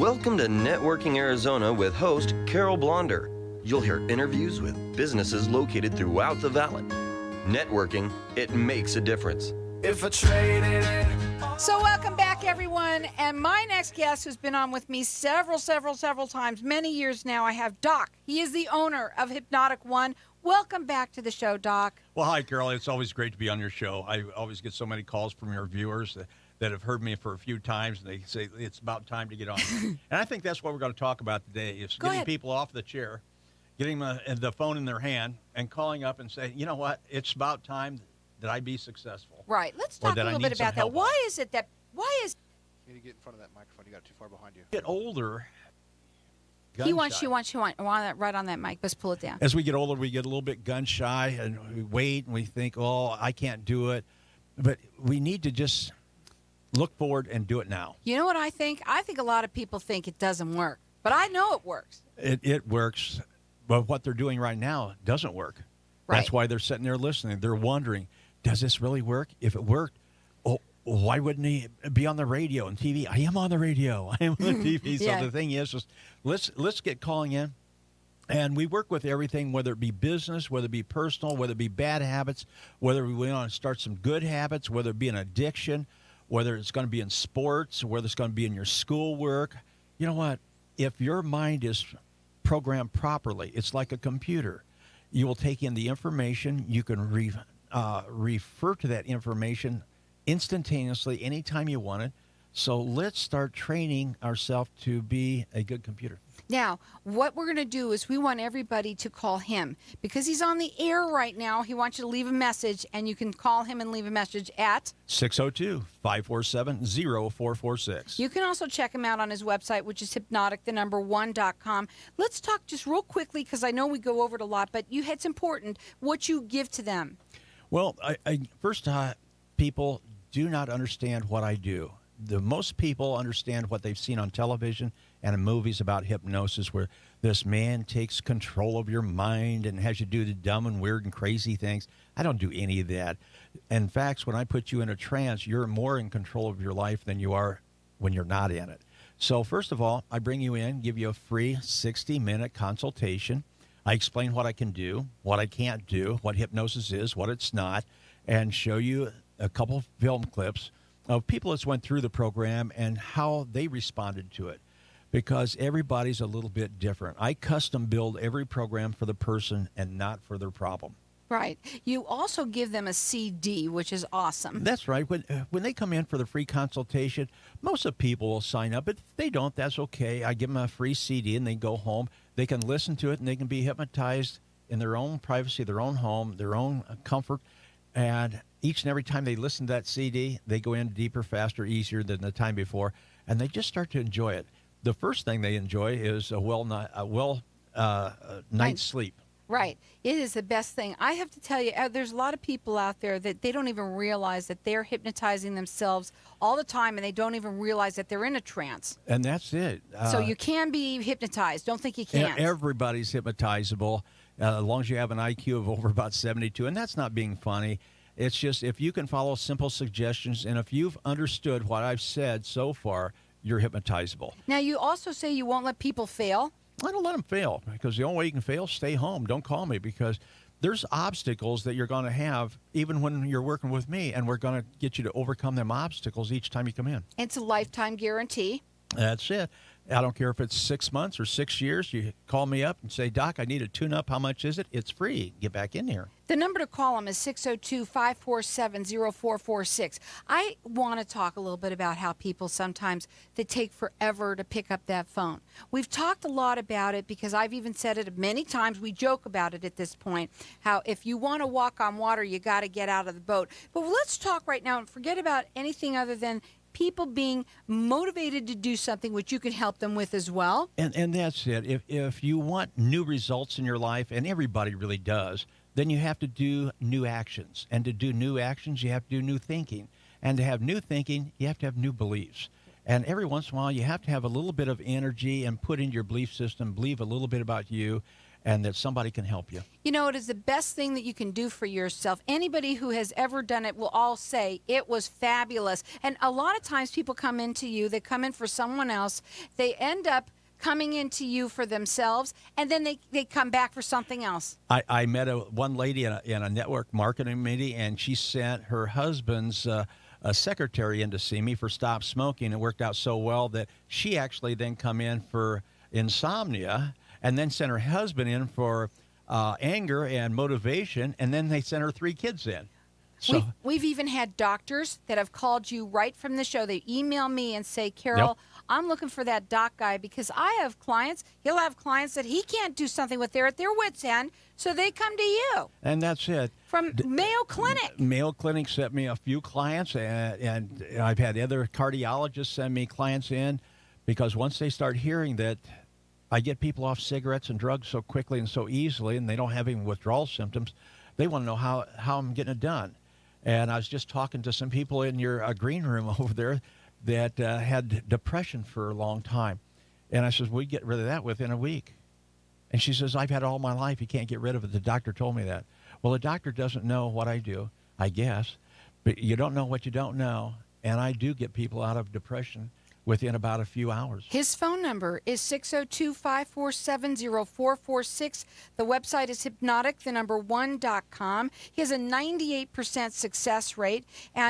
Welcome to Networking Arizona with host Carol Blonder. You'll hear interviews with businesses located throughout the valley. Networking, it makes a difference. If I traded it. So welcome back, everyone. And my next guest, who's been on with me several times, many years now, I have Doc. He is the owner of Hypnotic One. Welcome back to the show, Doc. Well, hi, Carol. It's always great to be on your show. I always get so many calls from your viewers that have heard me for a few times, and they say it's about time to get on. And I think that's what we're going to talk about today, is getting people off the chair, getting the phone in their hand, and calling up and saying, you know what, it's about time that I be successful. Right. Let's talk a little bit about that. Why is it that, You need to get in front of that microphone. You got it too far behind you. Get older. He wants you want that right on that mic. Let's pull it down. As we get older, we get a little bit gun shy, and we wait, and we think, oh, I can't do it. But we need to just look forward and do it now. You know what I think? I think a lot of people think it doesn't work, but I know it works. It works, but what they're doing right now doesn't work. Right. That's why they're sitting there listening. They're wondering, does this really work? If it worked, why wouldn't he be on the radio and TV? I am on the radio. I am on the TV. Yeah. So the thing is let's get calling in. And we work with everything, whether it be business, whether it be personal, whether it be bad habits, whether we want to start some good habits, whether it be an addiction, whether it's going to be in sports, whether it's going to be in your schoolwork. You know what? If your mind is programmed properly, it's like a computer. You will take in the information. You can refer to that information instantaneously anytime you want it. So let's start training ourselves to be a good computer. Now, what we're going to do is we want everybody to call him because he's on the air right now. He wants you to leave a message, and you can call him and leave a message at 602-547-0446. You can also check him out on his website, which is hypnotic1.com. Let's talk just real quickly, because I know we go over it a lot, but it's important what you give to them. Well, first, people do not understand what I do. Most people understand what they've seen on television and in movies about hypnosis, where this man takes control of your mind and has you do the dumb and weird and crazy things. I don't do any of that. In fact, when I put you in a trance, you're more in control of your life than you are when you're not in it. So first of all, I bring you in, give you a free 60-minute consultation. I explain what I can do, what I can't do, what hypnosis is, what it's not, and show you a couple of film clips of people that went through the program and how they responded to it, because everybody's a little bit different. I custom build every program for the person and not for their problem. Right. You also give them a CD, which is awesome. That's right. When they come in for the free consultation, most of the people will sign up. But if they don't, that's okay. I give them a free CD, and they go home. They can listen to it, and they can be hypnotized in their own privacy, their own home, their own comfort. And each and every time they listen to that CD, they go in deeper, faster, easier than the time before, and they just start to enjoy it. The first thing they enjoy is a night's sleep. Right. It is the best thing. I have to tell you, there's a lot of people out there that they don't even realize that they're hypnotizing themselves all the time, and they don't even realize that they're in a trance. And that's it. So you can be hypnotized. Don't think you can't. Everybody's hypnotizable, as long as you have an IQ of over about 72. And that's not being funny. It's just if you can follow simple suggestions, and if you've understood what I've said so far, you're hypnotizable. Now, you also say you won't let people fail. I don't let them fail, because the only way you can fail, stay home. Don't call me, because there's obstacles that you're going to have even when you're working with me, and we're going to get you to overcome them obstacles each time you come in. It's a lifetime guarantee. That's it. I don't care if it's 6 months or 6 years. You call me up and say, Doc, I need a tune-up. How much is it? It's free. Get back in here. The number to call them is 602-547-0446. I want to talk a little bit about how people sometimes, they take forever to pick up that phone. We've talked a lot about it, because I've even said it many times. We joke about it at this point, how if you want to walk on water, you got to get out of the boat. But let's talk right now and forget about anything other than people being motivated to do something, which you can help them with as well. And that's it. If you want new results in your life, and everybody really does, then you have to do new actions. And to do new actions, you have to do new thinking. And to have new thinking, you have to have new beliefs. And every once in a while, you have to have a little bit of energy and put in your belief system, believe a little bit about you. and that somebody can help you. You know, it is the best thing that you can do for yourself. Anybody who has ever done it will all say it was fabulous. And a lot of times people come into you, they come in for someone else, they end up coming into you for themselves, and then they come back for something else. I met one lady in a network marketing meeting, and she sent her husband's a secretary in to see me for Stop Smoking. It worked out so well that she actually then come in for insomnia, and then sent her husband in for anger and motivation, and then they sent her 3 kids in. So We've even had doctors that have called you right from the show. They email me and say, Carol, Yep. I'm looking for that doc guy because I have clients. He'll have clients that he can't do something with. They're at their wits' end, so they come to you. and that's it. From Mayo Clinic. Mayo Clinic sent me a few clients, and I've had other cardiologists send me clients in, because once they start hearing that I get people off cigarettes and drugs so quickly and so easily, and they don't have any withdrawal symptoms, they want to know how I'm getting it done. And I was just talking to some people in your green room over there that had depression for a long time. And I said, we get rid of that within a week. And she says, I've had it all my life. You can't get rid of it. The doctor told me that. Well, the doctor doesn't know what I do, I guess. But you don't know what you don't know. And I do get people out of depression within about a few hours. His phone number is 602-547-0446. The website is hypnotic1.com. He has a 98% success rate.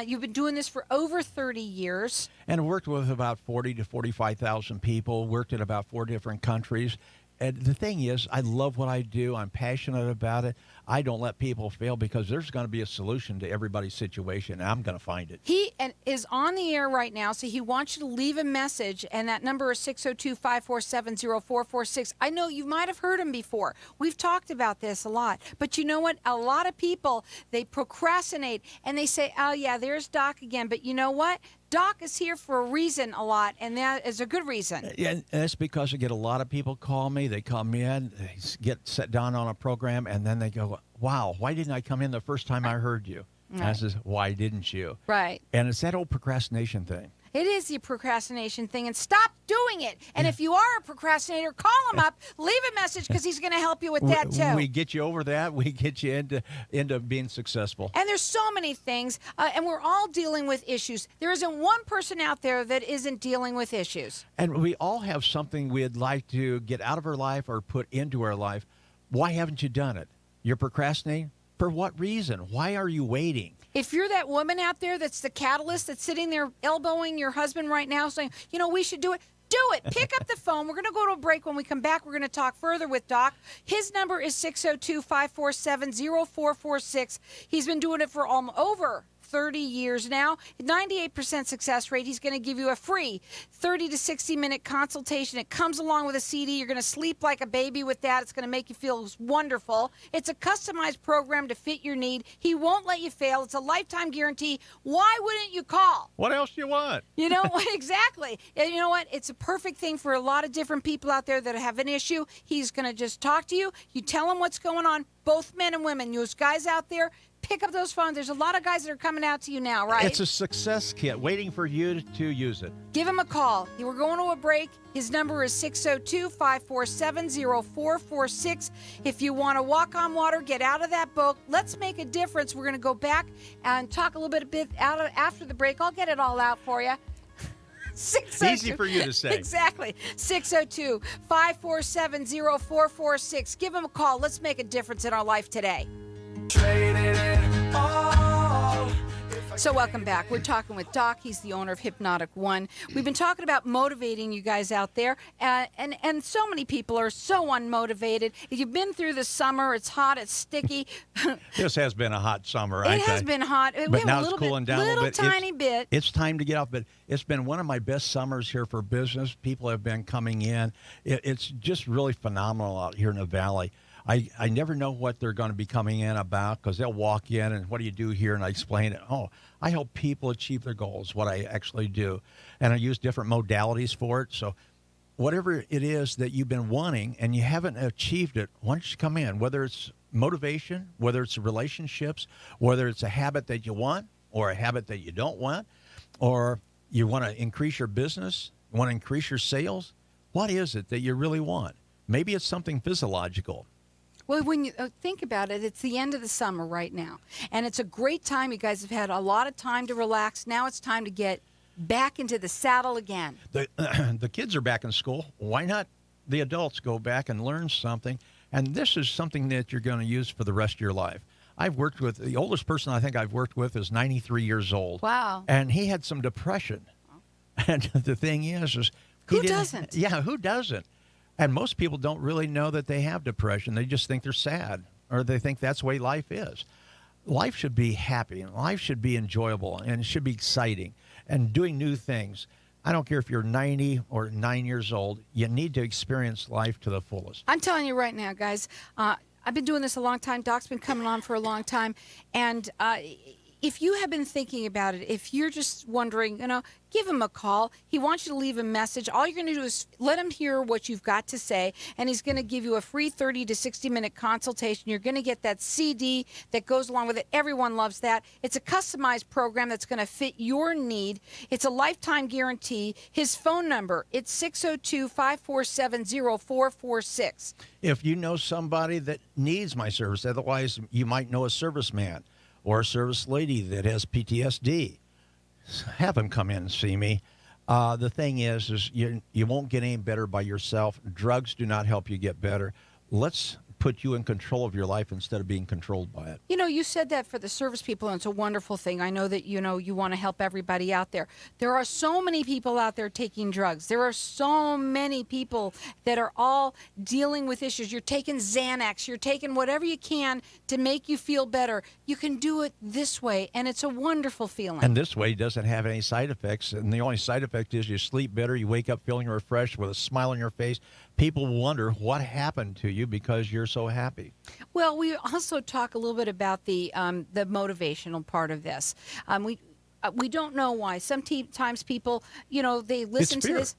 You've been doing this for over 30 years. And worked with about 40 to 45,000 people, worked in about 4 different countries. And the thing is, I love what I do. I'm passionate about it. I don't let people fail, because there's going to be a solution to everybody's situation, and I'm going to find it. He is on the air right now, so he wants you to leave a message, and that number is 602-547-0446. I know you might have heard him before. We've talked about this a lot. But you know what? A lot of people, they procrastinate, and they say, oh, yeah, there's Doc again. But you know what? Doc is here for a reason a lot, and that is a good reason. Yeah, and that's because I get a lot of people call me. They come in, they get set down on a program, and then they go, wow, why didn't I come in the first time I heard you? And I says, why didn't you? Right. And it's that old procrastination thing. It is the procrastination thing, and stop doing it. And if you are a procrastinator, call him up, leave a message, because he's going to help you with that too. We get you over that. We get you into being successful. And there's so many things, and we're all dealing with issues. There isn't one person out there that isn't dealing with issues. And we all have something we'd like to get out of our life or put into our life. Why haven't you done it? You're procrastinating? For what reason? Why are you waiting? If you're that woman out there that's the catalyst that's sitting there elbowing your husband right now saying, you know, we should do it, do it. Pick up the phone. We're going to go to a break. When we come back, we're going to talk further with Doc. His number is 602-547-0446. He's been doing it for over 30 years now. 98% success rate. He's going to give you a free 30 to 60-minute consultation. It comes along with a CD. You're going to sleep like a baby with that. It's going to make you feel wonderful. It's a customized program to fit your need. He won't let you fail. It's a lifetime guarantee. Why wouldn't you call? What else do you want? You know, exactly. And you know what? It's a perfect thing for a lot of different people out there that have an issue. He's going to just talk to you. You tell him what's going on. Both men and women. Those guys out there, pick up those phones. There's a lot of guys that are coming out to you now, right? It's a success kit waiting for you to use it. Give him a call. We're going to a break. His number is 602-547-0446. If you want to walk on water, get out of that boat. Let's make a difference. We're going to go back and talk a little bit after the break. I'll get it all out for you. 602. Easy for you to say. Exactly. 602-547-0446. Give him a call. Let's make a difference in our life today. Traded it all. So welcome back. We're talking with Doc. He's the owner of Hypnotic One. We've been talking about motivating you guys out there, and so many people are so unmotivated. If you've been through the summer, it's hot, it's sticky. This has been a hot summer. It has been hot. But now it's cooling down a little bit. Tiny bit. It's time to get off, but it's been one of my best summers here for business. People have been coming in. It's just really phenomenal out here in the valley. I never know what they're going to be coming in about, because they'll walk in and what do you do here? And I explain it. Oh, I help people achieve their goals, what I actually do. And I use different modalities for it. So whatever it is that you've been wanting and you haven't achieved it, why don't you come in? Whether it's motivation, whether it's relationships, whether it's a habit that you want or a habit that you don't want, or you want to increase your business, want to increase your sales. What is it that you really want? Maybe it's something physiological. Well, when you think about it, it's the end of the summer right now. And it's a great time. You guys have had a lot of time to relax. Now it's time to get back into the saddle again. The kids are back in school. Why not the adults go back and learn something? And this is something that you're going to use for the rest of your life. I've worked with, the oldest person I think I've worked with is 93 years old. Wow. And he had some depression. And the thing is Who doesn't? Yeah, who doesn't? And most people don't really know that they have depression. They just think they're sad, or they think that's the way life is. Life should be happy, and life should be enjoyable, and it should be exciting, and doing new things. I don't care if you're 90 or 9 years old. You need to experience life to the fullest. I'm telling you right now, guys, I've been doing this a long time. Doc's been coming on for a long time. And if you have been thinking about it, if you're just wondering, give him a call. He wants you to leave a message. All you're going to do is let him hear what you've got to say, and he's going to give you a free 30 to 60-minute consultation. You're going to get that CD that goes along with it. Everyone loves that. It's a customized program that's going to fit your need. It's a lifetime guarantee. His phone number, it's 602-547-0446. If you know somebody that needs my service, otherwise you might know a serviceman or a service lady that has PTSD, have them come in and see me. The thing is you won't get any better by yourself. Drugs do not help you get better. Let's put you in control of your life instead of being controlled by it. You said that for the service people, and it's a wonderful thing. I know that, you want to help everybody out there. There are so many people out there taking drugs. There are so many people that are all dealing with issues. You're taking Xanax. You're taking whatever you can to make you feel better. You can do it this way, and it's a wonderful feeling. And this way doesn't have any side effects. And the only side effect is you sleep better. You wake up feeling refreshed with a smile on your face. People wonder what happened to you because you're so happy. Well, we also talk a little bit about the motivational part of this. We don't know why. Sometimes people, they listen It's to fear. this.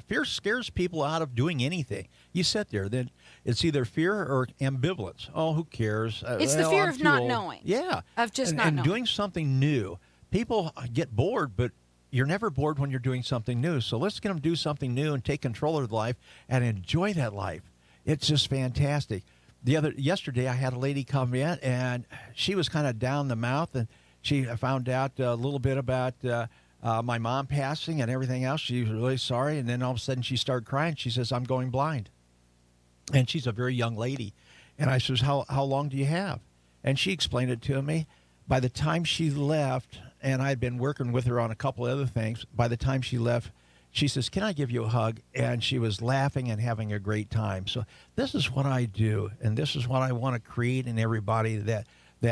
Fear scares people out of doing anything. You sit there, then it's either fear or ambivalence. Oh, who cares? It's the fear I'm of too not old. knowing. Yeah. Of just not and knowing. doing something new. People get bored, but you're never bored when you're doing something new. So let's get them to do something new and take control of life and enjoy that life. It's just fantastic. Yesterday, I had a lady come in, and she was kind of down the mouth, and she found out a little bit about my mom passing and everything else. She was really sorry, and then all of a sudden she started crying. She says, "I'm going blind." And she's a very young lady. And I says, how long do you have? And she explained it to me. By the time she left, and I'd been working with her on a couple other things, by the time she left, she says, "Can I give you a hug?" And she was laughing and having a great time. So this is what I do, and this is what I want to create in everybody, that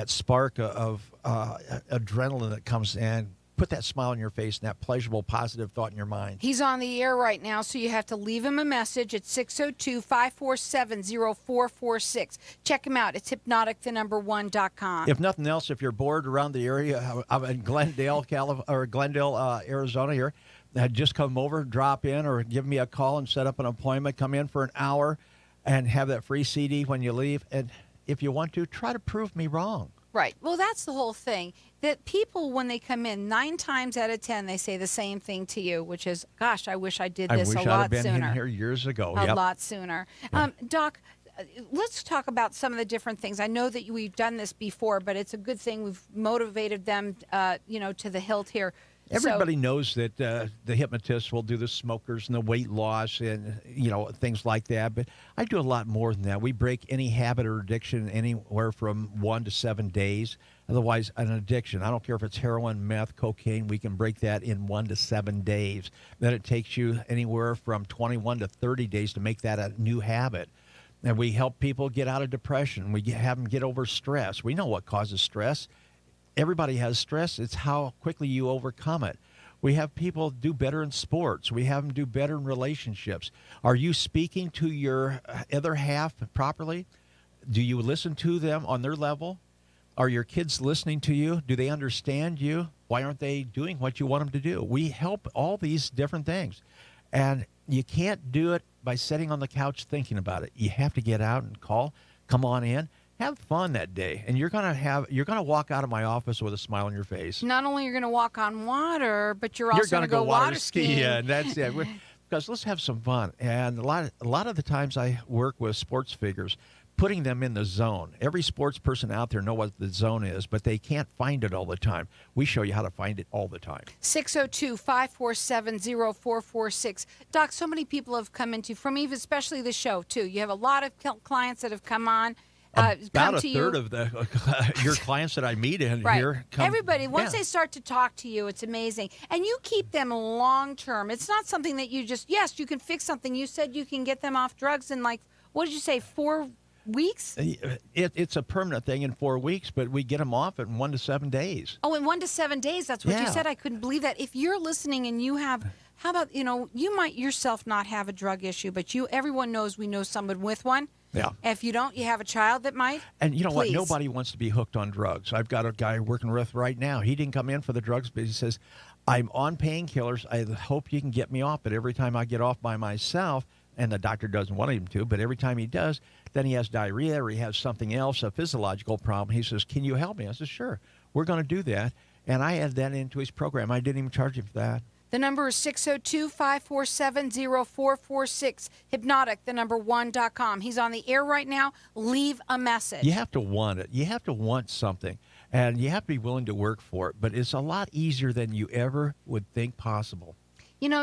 spark of adrenaline that comes in. Put that smile on your face and that pleasurable, positive thought in your mind. He's on the air right now, so you have to leave him a message at 602-547-0446. Check him out. It's hypnotic1.com. If nothing else, if you're bored around the area, I'm in Glendale, Arizona here, just come over, drop in, or give me a call and set up an appointment. Come in for an hour and have that free CD when you leave. And if you want to, try to prove me wrong. Right. Well, that's the whole thing. That people, when they come in, 9 times out of 10, they say the same thing to you, which is, "Gosh, I wish I did this a I wish I'd lot have been sooner." in here years ago. A Yep. lot sooner. Doc, let's talk about some of the different things. I know that we've done this before, but it's a good thing. We've motivated them, to the hilt here. Everybody knows that the hypnotists will do the smokers and the weight loss and, things like that. But I do a lot more than that. We break any habit or addiction anywhere from 1 to 7 days. Otherwise, an addiction, I don't care if it's heroin, meth, cocaine, we can break that in 1 to 7 days. Then it takes you anywhere from 21 to 30 days to make that a new habit. And we help people get out of depression. We have them get over stress. We know what causes stress. Everybody has stress. It's how quickly you overcome it. We have people do better in sports. We have them do better in relationships. Are you speaking to your other half properly? Do you listen to them on their level? Are your kids listening to you? Do they understand you? Why aren't they doing what you want them to do? We help all these different things. And you can't do it by sitting on the couch thinking about it. You have to get out and come on in. Have fun that day, and you're gonna walk out of my office with a smile on your face. Not only you're going to walk on water, but you're also You're gonna go water skiing. Yeah, and that's it. Because let's have some fun. And a lot of the times I work with sports figures, putting them in the zone. Every sports person out there know what the zone is, but they can't find it all the time. We show you how to find it all the time. 602-547-0446. Doc, so many people have come into, from even especially the show, too. You have a lot of clients that have come on. About a third of your clients that I meet in here come. Everybody, once they start to talk to you, it's amazing. And you keep them long term. It's not something that you just, yes, you can fix something. You said you can get them off drugs in like, what did you say, 4 weeks? It's a permanent thing in 4 weeks, but we get them off in 1 to 7 days. Oh, in 1 to 7 days. That's what you said. I couldn't believe that. If you're listening and you have, how about, you might yourself not have a drug issue, but everyone knows we know someone with one. Yeah. If you don't, you have a child that might. And you know Please. what? Nobody wants to be hooked on drugs. I've got a guy working with right now. He didn't come in for the drugs, but he says, I'm on painkillers. I hope you can get me off. But every time I get off by myself, and the doctor doesn't want him to, but every time he does, then he has diarrhea or he has something else, a physiological problem. He says, can you help me? I said, sure. We're going to do that. And I added that into his program. I didn't even charge him for that. The number is 602-547-0446. Hypnotic, the number 1.com. He's on the air right now. Leave a message. You have to want it. You have to want something. And you have to be willing to work for it. But it's a lot easier than you ever would think possible.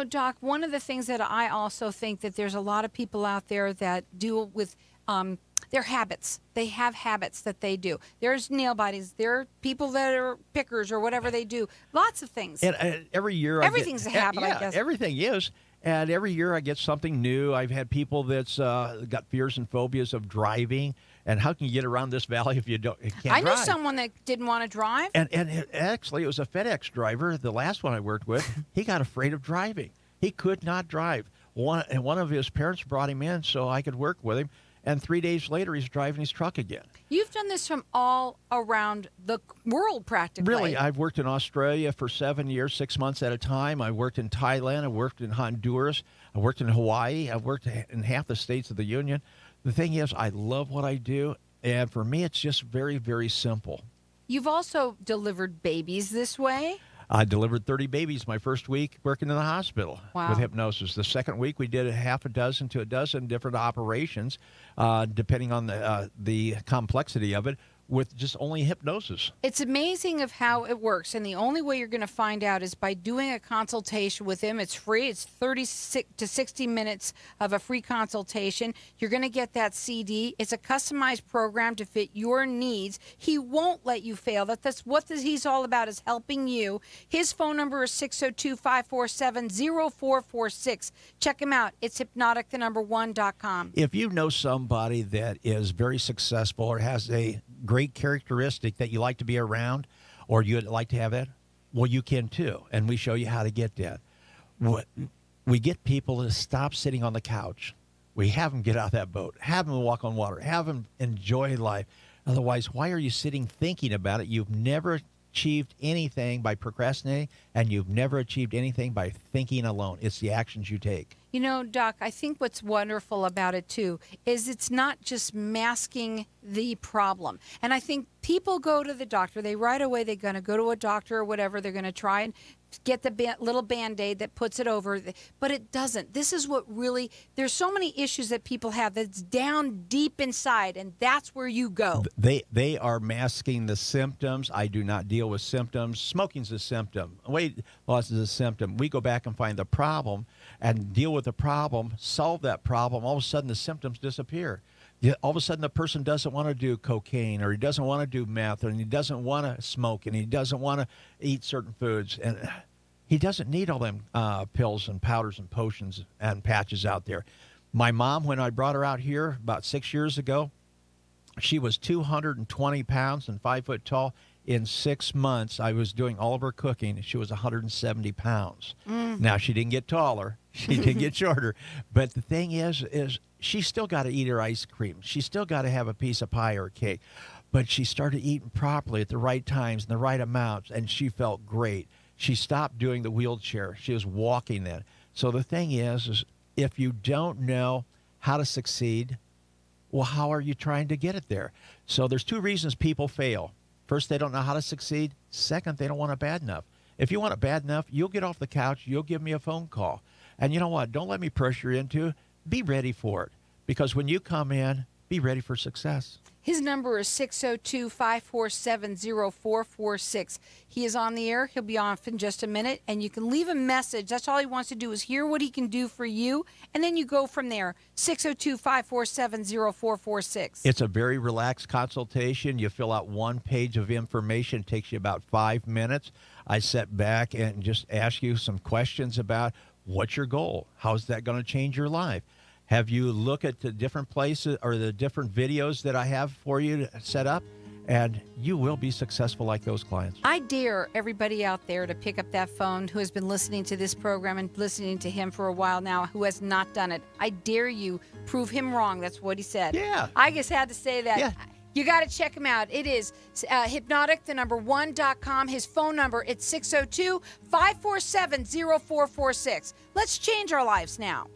Doc, one of the things that I also think that there's a lot of people out there that deal with their habits. They have habits that they do. There's nail bitings. There are people that are pickers or whatever they do. Lots of things. And every year, everything's a habit, I guess. Everything is. And every year I get something new. I've had people that's got fears and phobias of driving. And how can you get around this valley if you can't drive? I knew someone that didn't want to drive. And actually, it was a FedEx driver, the last one I worked with. He got afraid of driving. He could not drive. One of his parents brought him in so I could work with him. And 3 days later, he's driving his truck again. You've done this from all around the world, practically. Really, I've worked in Australia for 7 years, 6 months at a time. I worked in Thailand. I worked in Honduras. I worked in Hawaii. I worked in half the states of the Union. The thing is, I love what I do. And for me, it's just very, very simple. You've also delivered babies this way. I delivered 30 babies my first week working in the hospital with hypnosis. The second week, we did a half a dozen to a dozen different operations, depending on the complexity of it, with just only hypnosis. It's amazing of how it works, and the only way you're going to find out is by doing a consultation with him. It's free. It's 30 to 60 minutes of a free consultation. You're going to get that CD. It's a customized program to fit your needs. He won't let you fail. That's what he's all about, is helping you. His phone number is 602-547-0446. Check him out. It's hypnotic, the number 1.com. If you know somebody that is very successful or has a great characteristic that you like to be around, or you'd like to have that, well, you can too. And we show you how to get that. We get people to stop sitting on the couch. We have them get out of that boat, have them walk on water, have them enjoy life. Otherwise, why are you sitting thinking about it? You've never achieved anything by procrastinating, and you've never achieved anything by thinking alone. It's the actions you take. Doc, I think what's wonderful about it, too, is it's not just masking the problem. And I think people go to the doctor. They're going to go to a doctor or whatever. They're going to try and get the little Band-Aid that puts it over. But it doesn't. This is what really, there's so many issues that people have that's down deep inside, and that's where you go. They are masking the symptoms. I do not deal with symptoms. Smoking's a symptom. Weight loss is a symptom. We go back and find the problem and deal with the problem, solve that problem. All of a sudden, the symptoms disappear. All of a sudden, the person doesn't want to do cocaine, or he doesn't want to do meth, and he doesn't want to smoke, and he doesn't want to eat certain foods. And he doesn't need all them pills and powders and potions and patches out there. My mom, when I brought her out here about 6 years ago, she was 220 pounds and 5 foot tall. In 6 months, I was doing all of her cooking. She was 170 pounds. Now, she didn't get taller. She didn't get shorter. But the thing is she still got to eat her ice cream. She still got to have a piece of pie or cake. But she started eating properly at the right times and the right amounts, and she felt great. She stopped doing the wheelchair. She was walking then. So the thing is if you don't know how to succeed, well, how are you trying to get it there? So there's 2 reasons people fail. First, they don't know how to succeed. Second, they don't want it bad enough. If you want it bad enough, you'll get off the couch, you'll give me a phone call. And you know what? Don't let me pressure you into it. Be ready for it. Because when you come in, be ready for success. His number is 602-547-0446. He is on the air. He'll be off in just a minute, and you can leave a message. That's all he wants to do is hear what he can do for you, and then you go from there. 602-547-0446. It's a very relaxed consultation. You fill out one page of information. It takes you about 5 minutes. I sit back and just ask you some questions about what's your goal? How's that going to change your life? Have you looked at the different places or the different videos that I have for you to set up? And you will be successful like those clients. I dare everybody out there to pick up that phone who has been listening to this program and listening to him for a while now who has not done it. I dare you prove him wrong. That's what he said. Yeah. I just had to say that. Yeah. You got to check him out. It is hypnotic1.com. His phone number, it's 602-547-0446. Let's change our lives now.